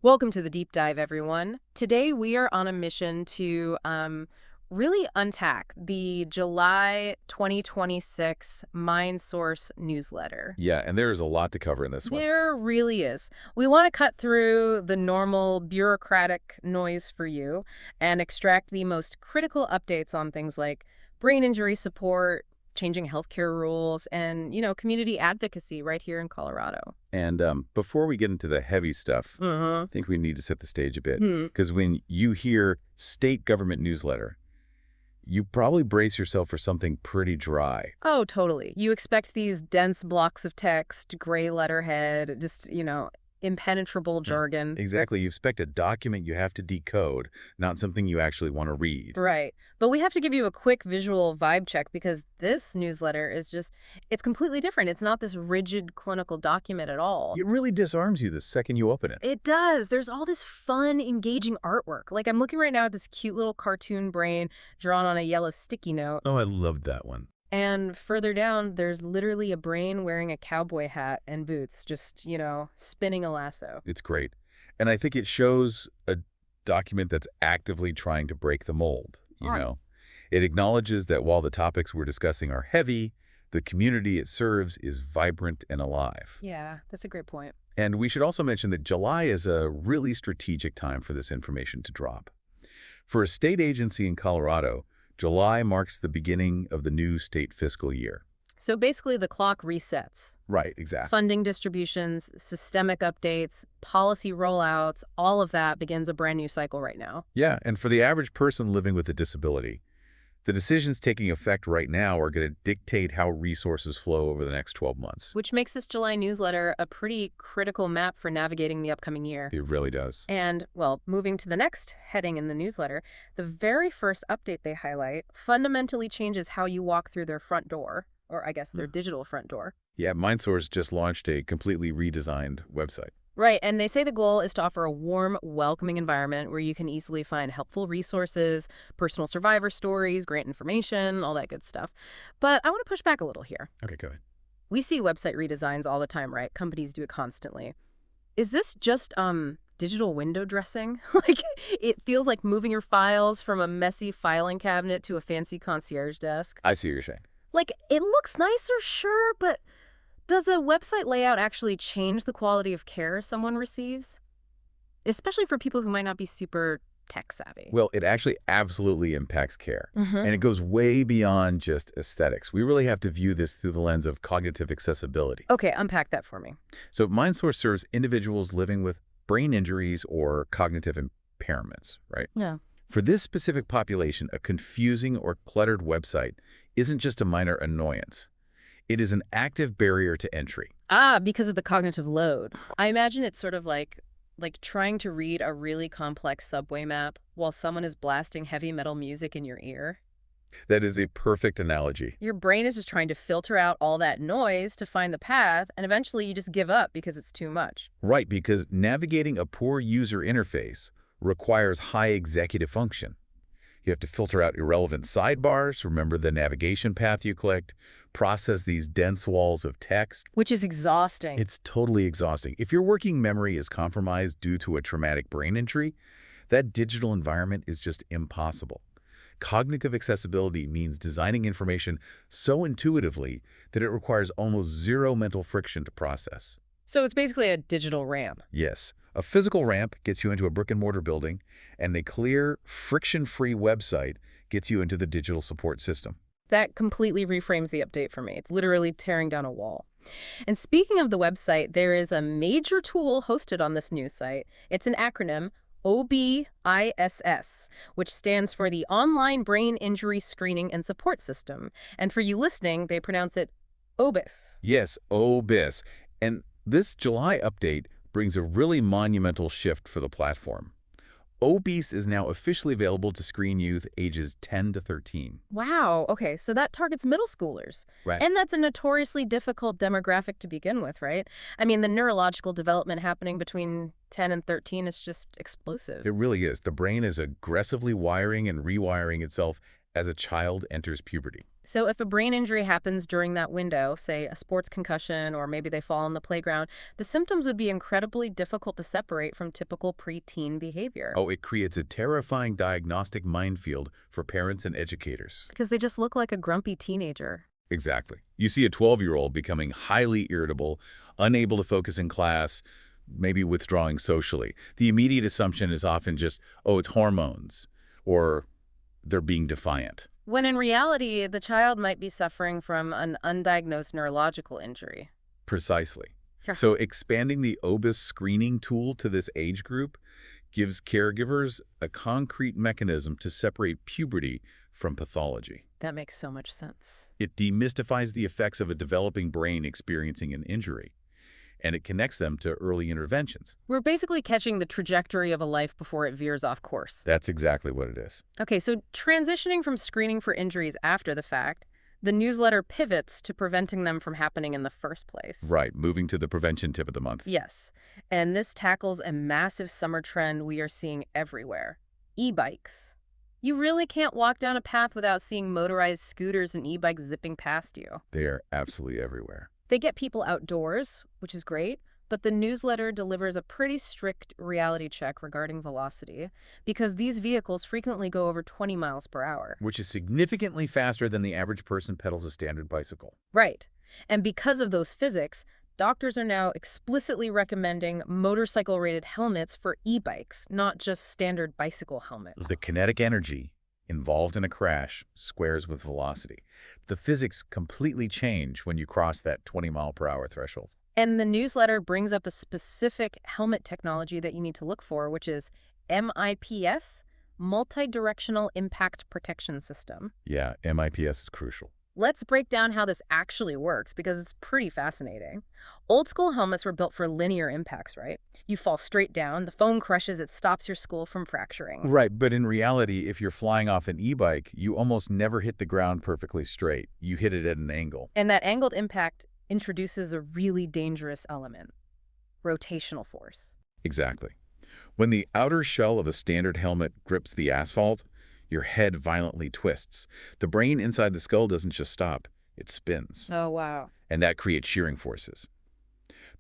Welcome to the deep dive, everyone. Today we are on a mission to really untack the July 2026 MindSource newsletter. Yeah, and there is a lot to cover in this one. There really is. We want to cut through the normal bureaucratic noise for you and extract the most critical updates on things like brain injury support, changing healthcare rules, and, community advocacy right here in Colorado. And before we get into the heavy stuff, I think we need to set the stage a bit. Because when you hear state government newsletter, you probably brace yourself for something pretty dry. Oh, totally. You expect these dense blocks of text, gray letterhead, just, impenetrable jargon. Exactly. You expect a document you have to decode, not something you actually want to read. Right. But we have to give you a quick visual vibe check because this newsletter is it's completely different. It's not this rigid clinical document at all. It really disarms you the second you open it. It does. There's all this fun, engaging artwork. Like I'm looking right now at this cute little cartoon brain drawn on a yellow sticky note. Oh, I loved that one. And further down, there's literally a brain wearing a cowboy hat and boots, just, spinning a lasso. It's great. And I think it shows a document that's actively trying to break the mold, you know. It acknowledges that while the topics we're discussing are heavy, the community it serves is vibrant and alive. Yeah, that's a great point. And we should also mention that July is a really strategic time for this information to drop. For a state agency in Colorado, July marks the beginning of the new state fiscal year. So basically the clock resets. Right, exactly. Funding distributions, systemic updates, policy rollouts, all of that begins a brand new cycle right now. Yeah, and for the average person living with a disability, the decisions taking effect right now are going to dictate how resources flow over the next 12 months. Which makes this July newsletter a pretty critical map for navigating the upcoming year. It really does. And, well, moving to the next heading in the newsletter, the very first update they highlight fundamentally changes how you walk through their front door, or I guess their digital front door. Yeah, MindSource just launched a completely redesigned website. Right, and they say the goal is to offer a warm, welcoming environment where you can easily find helpful resources, personal survivor stories, grant information, all that good stuff. But I want to push back a little here. Okay, go ahead. We see website redesigns all the time, right? Companies do it constantly. Is this just digital window dressing? Like, it feels like moving your files from a messy filing cabinet to a fancy concierge desk. I see what you're saying. Like, it looks nicer, sure, but does a website layout actually change the quality of care someone receives? Especially for people who might not be super tech savvy. Well, it actually absolutely impacts care. And it goes way beyond just aesthetics. We really have to view this through the lens of cognitive accessibility. Okay, unpack that for me. So MindSource serves individuals living with brain injuries or cognitive impairments, right? Yeah. For this specific population, a confusing or cluttered website isn't just a minor annoyance. It is an active barrier to entry. Ah, because of the cognitive load. I imagine it's sort of like trying to read a really complex subway map while someone is blasting heavy metal music in your ear. That is a perfect analogy. Your brain is just trying to filter out all that noise to find the path, and eventually you just give up because it's too much. Right, because navigating a poor user interface requires high executive function. You have to filter out irrelevant sidebars, remember the navigation path you clicked, process these dense walls of text. Which is exhausting. It's totally exhausting. If your working memory is compromised due to a traumatic brain injury, that digital environment is just impossible. Cognitive accessibility means designing information so intuitively that it requires almost zero mental friction to process. So it's basically a digital ramp. Yes, a physical ramp gets you into a brick-and-mortar building, and a clear, friction-free website gets you into the digital support system. That completely reframes the update for me. It's literally tearing down a wall. And speaking of the website, there is a major tool hosted on this news site. It's an acronym, OBISS, which stands for the Online Brain Injury Screening and Support System. And for you listening, they pronounce it OBIS. Yes, OBIS. And this July update brings a really monumental shift for the platform. OBIS is now officially available to screen youth ages 10 to 13. Wow. Okay, so that targets middle schoolers. Right. And that's a notoriously difficult demographic to begin with, right? I mean, the neurological development happening between 10 and 13 is just explosive. It really is. The brain is aggressively wiring and rewiring itself as a child enters puberty. So if a brain injury happens during that window, say a sports concussion or maybe they fall on the playground, the symptoms would be incredibly difficult to separate from typical preteen behavior Oh, it creates a terrifying diagnostic minefield for parents and educators. because they just look like a grumpy teenager. Exactly. You see a 12-year-old becoming highly irritable, unable to focus in class, maybe withdrawing socially. The immediate assumption is often just, oh, it's hormones, or they're being defiant. When in reality, the child might be suffering from an undiagnosed neurological injury. Precisely. Yeah. So expanding the OBIS screening tool to this age group gives caregivers a concrete mechanism to separate puberty from pathology. That makes so much sense. It demystifies the effects of a developing brain experiencing an injury, and it connects them to early interventions. We're basically catching the trajectory of a life before it veers off course. That's exactly what it is. Okay, so transitioning from screening for injuries after the fact, the newsletter pivots to preventing them from happening in the first place. Right, moving to the prevention tip of the month. Yes, and this tackles a massive summer trend we are seeing everywhere: e-bikes. You really can't walk down a path without seeing motorized scooters and e-bikes zipping past you. They are absolutely everywhere. They get people outdoors, which is great, but the newsletter delivers a pretty strict reality check regarding velocity because these vehicles frequently go over 20 miles per hour. Which is significantly faster than the average person pedals a standard bicycle. Right. And because of those physics, doctors are now explicitly recommending motorcycle-rated helmets for e-bikes, not just standard bicycle helmets. The kinetic energy involved in a crash squares with velocity. The physics completely change when you cross that 20-mile-per-hour threshold. And the newsletter brings up a specific helmet technology that you need to look for, which is MIPS, Multi-Directional Impact Protection System. Yeah, MIPS is crucial. Let's break down how this actually works because it's pretty fascinating. Old school helmets were built for linear impacts, right? You fall straight down, the foam crushes, it stops your skull from fracturing. Right, but in reality, if you're flying off an e-bike, you almost never hit the ground perfectly straight. You hit it at an angle. And that angled impact introduces a really dangerous element: rotational force. Exactly. When the outer shell of a standard helmet grips the asphalt, your head violently twists. The brain inside the skull doesn't just stop, it spins. Oh, wow. And that creates shearing forces.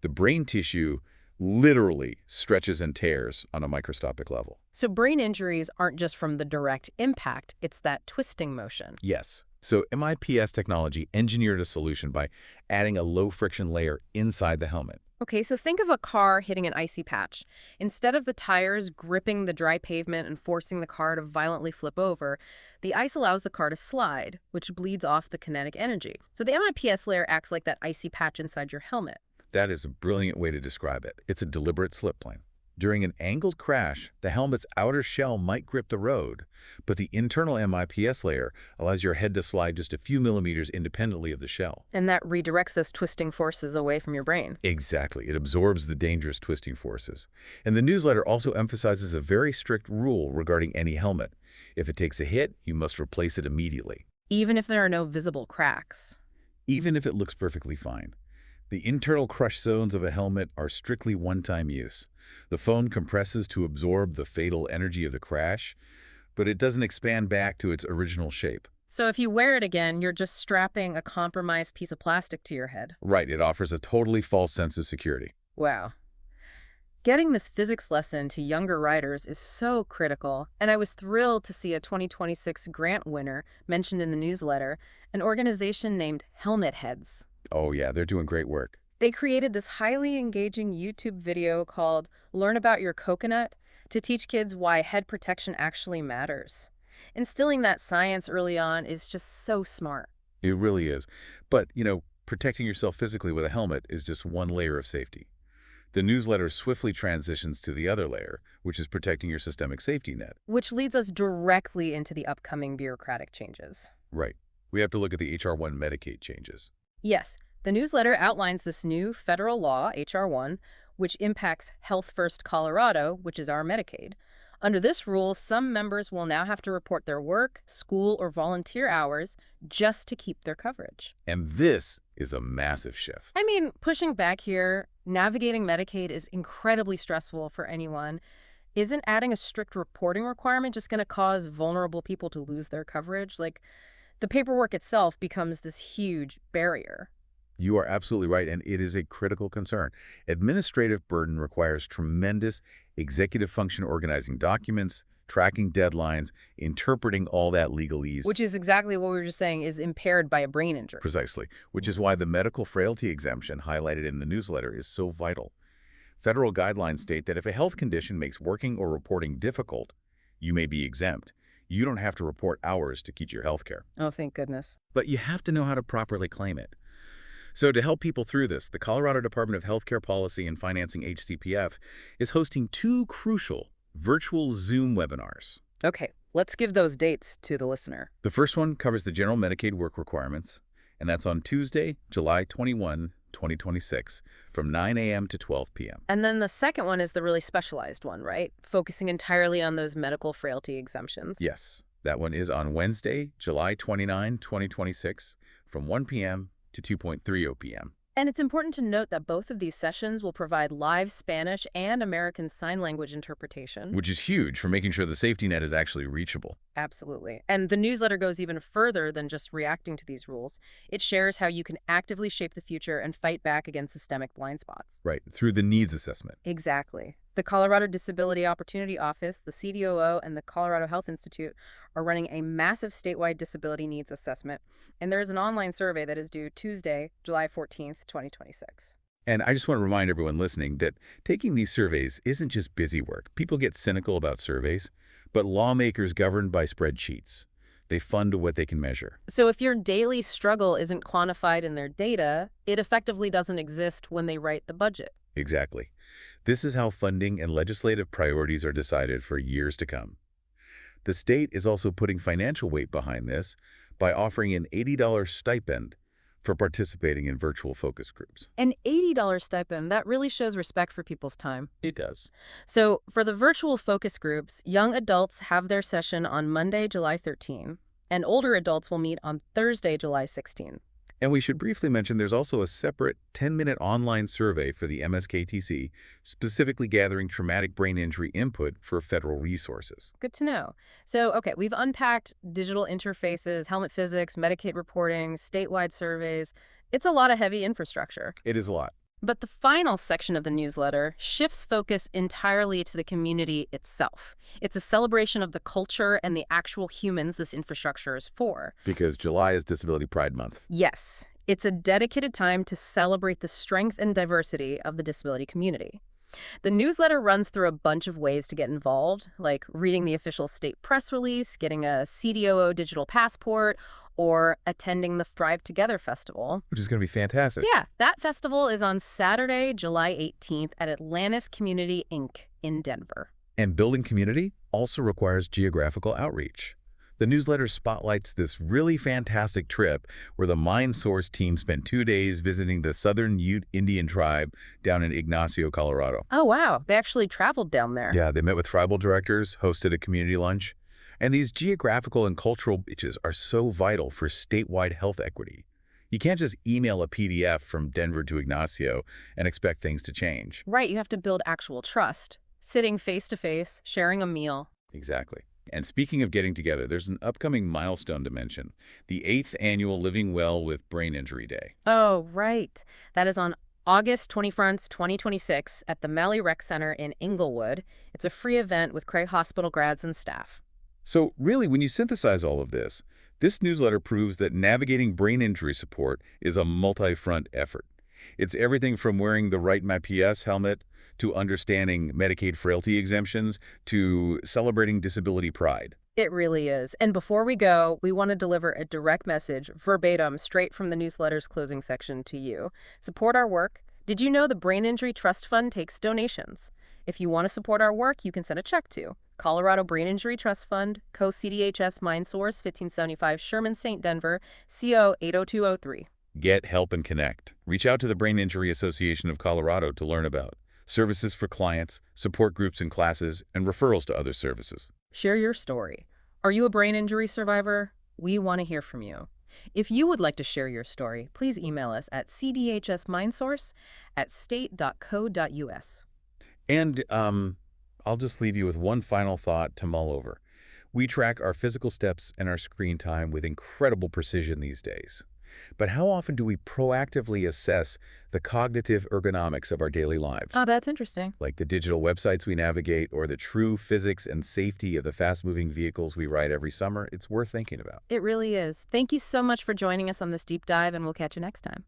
The brain tissue literally stretches and tears on a microscopic level. So brain injuries aren't just from the direct impact, it's that twisting motion. Yes. So MIPS technology engineered a solution by adding a low-friction layer inside the helmet. Okay, so think of a car hitting an icy patch. Instead of the tires gripping the dry pavement and forcing the car to violently flip over, the ice allows the car to slide, which bleeds off the kinetic energy. So the MIPS layer acts like that icy patch inside your helmet. That is a brilliant way to describe it. It's a deliberate slip plane. During an angled crash, the helmet's outer shell might grip the road, but the internal MIPS layer allows your head to slide just a few millimeters independently of the shell. And that redirects those twisting forces away from your brain. Exactly. It absorbs the dangerous twisting forces. And the newsletter also emphasizes a very strict rule regarding any helmet. If it takes a hit, you must replace it immediately, Even if there are no visible cracks. even if it looks perfectly fine. The internal crush zones of a helmet are strictly one-time use. The foam compresses to absorb the fatal energy of the crash, but it doesn't expand back to its original shape. So if you wear it again, you're just strapping a compromised piece of plastic to your head. Right, it offers a totally false sense of security. Wow. Getting this physics lesson to younger riders is so critical, and I was thrilled to see a 2026 grant winner mentioned in the newsletter, an organization named Helmet Heads. Oh yeah, they're doing great work. They created this highly engaging YouTube video called Learn About Your Coconut to teach kids why head protection actually matters. Instilling that science early on is just so smart. It really is. But, protecting yourself physically with a helmet is just one layer of safety. The newsletter swiftly transitions to the other layer, which is protecting your systemic safety net. Which leads us directly into the upcoming bureaucratic changes. Right. We have to look at the HR1 Medicaid changes. Yes, the newsletter outlines this new federal law, H.R. 1, which impacts Health First Colorado, which is our Medicaid. Under this rule, some members will now have to report their work, school, or volunteer hours just to keep their coverage. And this is a massive shift. I mean, pushing back here, navigating Medicaid is incredibly stressful for anyone, Isn't adding a strict reporting requirement just going to cause vulnerable people to lose their coverage? Like, the paperwork itself becomes this huge barrier. You are absolutely right, and it is a critical concern. Administrative burden requires tremendous executive function organizing documents, tracking deadlines, interpreting all that legalese. Which is exactly what we were just saying is impaired by a brain injury. Precisely, which is why the medical frailty exemption highlighted in the newsletter is so vital. Federal guidelines state that if a health condition makes working or reporting difficult, you may be exempt. You don't have to report hours to keep your health care. Oh, thank goodness. But you have to know how to properly claim it. So to help people through this, the Colorado Department of Healthcare Policy and Financing, HCPF, is hosting 2 crucial virtual Zoom webinars. Okay, let's give those dates to the listener. The first one covers the general Medicaid work requirements, and that's on Tuesday, July 21, 2026, from 9 a.m. to 12 p.m. And then the second one is the really specialized one, right? Focusing entirely on those medical frailty exemptions. Yes, that one is on Wednesday, July 29, 2026, from 1 p.m. to 2:30 p.m. And it's important to note that both of these sessions will provide live Spanish and American Sign Language interpretation. Which is huge for making sure the safety net is actually reachable. Absolutely. And the newsletter goes even further than just reacting to these rules. It shares how you can actively shape the future and fight back against systemic blind spots. Right, through the needs assessment. Exactly. The Colorado Disability Opportunity Office, the CDOO, and the Colorado Health Institute are running a massive statewide disability needs assessment, and there is an online survey that is due Tuesday, July 14th, 2026. And I just want to remind everyone listening that taking these surveys isn't just busy work. People get cynical about surveys, but lawmakers govern by spreadsheets. They fund what they can measure. So if your daily struggle isn't quantified in their data, it effectively doesn't exist when they write the budget. Exactly. This is how funding and legislative priorities are decided for years to come. The state is also putting financial weight behind this by offering an $80 stipend for participating in virtual focus groups. An $80 stipend, that really shows respect for people's time. It does. So for the virtual focus groups, young adults have their session on Monday, July 13, and older adults will meet on Thursday, July 16. And we should briefly mention there's also a separate 10-minute online survey for the MSKTC, specifically gathering traumatic brain injury input for federal resources. Good to know. So, okay, we've unpacked digital interfaces, helmet physics, Medicaid reporting, statewide surveys. It's a lot of heavy infrastructure. It is a lot. But the final section of the newsletter shifts focus entirely to the community itself. It's a celebration of the culture and the actual humans this infrastructure is for. Because July is Disability Pride Month. Yes, it's a dedicated time to celebrate the strength and diversity of the disability community. The newsletter runs through a bunch of ways to get involved, like reading the official state press release, getting a CDOO digital passport, or attending the Thrive Together Festival. Which is going to be fantastic. Yeah, that festival is on Saturday, July 18th at Atlantis Community, Inc. in Denver. And building community also requires geographical outreach. The newsletter spotlights this really fantastic trip where the MindSource team spent 2 days visiting the Southern Ute Indian tribe down in Ignacio, Colorado. Oh, wow. They actually traveled down there. Yeah, they met with tribal directors, hosted a community lunch. And these geographical and cultural bridges are so vital for statewide health equity. You can't just email a PDF from Denver to Ignacio and expect things to change. Right, you have to build actual trust. Sitting face-to-face, sharing a meal. Exactly. And speaking of getting together, there's an upcoming milestone to mention, the 8th annual Living Well with Brain Injury Day. Oh, right. That is on August 21st, 2026 at the Malley Rec Center in Inglewood. It's a free event with Craig Hospital grads and staff. So really, when you synthesize all of this, this newsletter proves that navigating brain injury support is a multi-front effort. It's everything from wearing the right MAPS helmet to understanding Medicaid frailty exemptions to celebrating disability pride. It really is. And before we go, we want to deliver a direct message, verbatim, straight from the newsletter's closing section to you. Support our work. Did you know the Brain Injury Trust Fund takes donations? If you want to support our work, you can send a check to Colorado Brain Injury Trust Fund, Co-CDHS MindSource, 1575 Sherman St. Denver, CO 80203. Get help and connect. Reach out to the Brain Injury Association of Colorado to learn about services for clients, support groups and classes, and referrals to other services. Share your story. Are you a brain injury survivor? We want to hear from you. If you would like to share your story, please email us at cdhsmindsource@state.co.us. And I'll just leave you with one final thought to mull over. We track our physical steps and our screen time with incredible precision these days. But how often do we proactively assess the cognitive ergonomics of our daily lives? Oh, that's interesting. Like the digital websites we navigate or the true physics and safety of the fast-moving vehicles we ride every summer? It's worth thinking about. It really is. Thank you so much for joining us on this deep dive, and we'll catch you next time.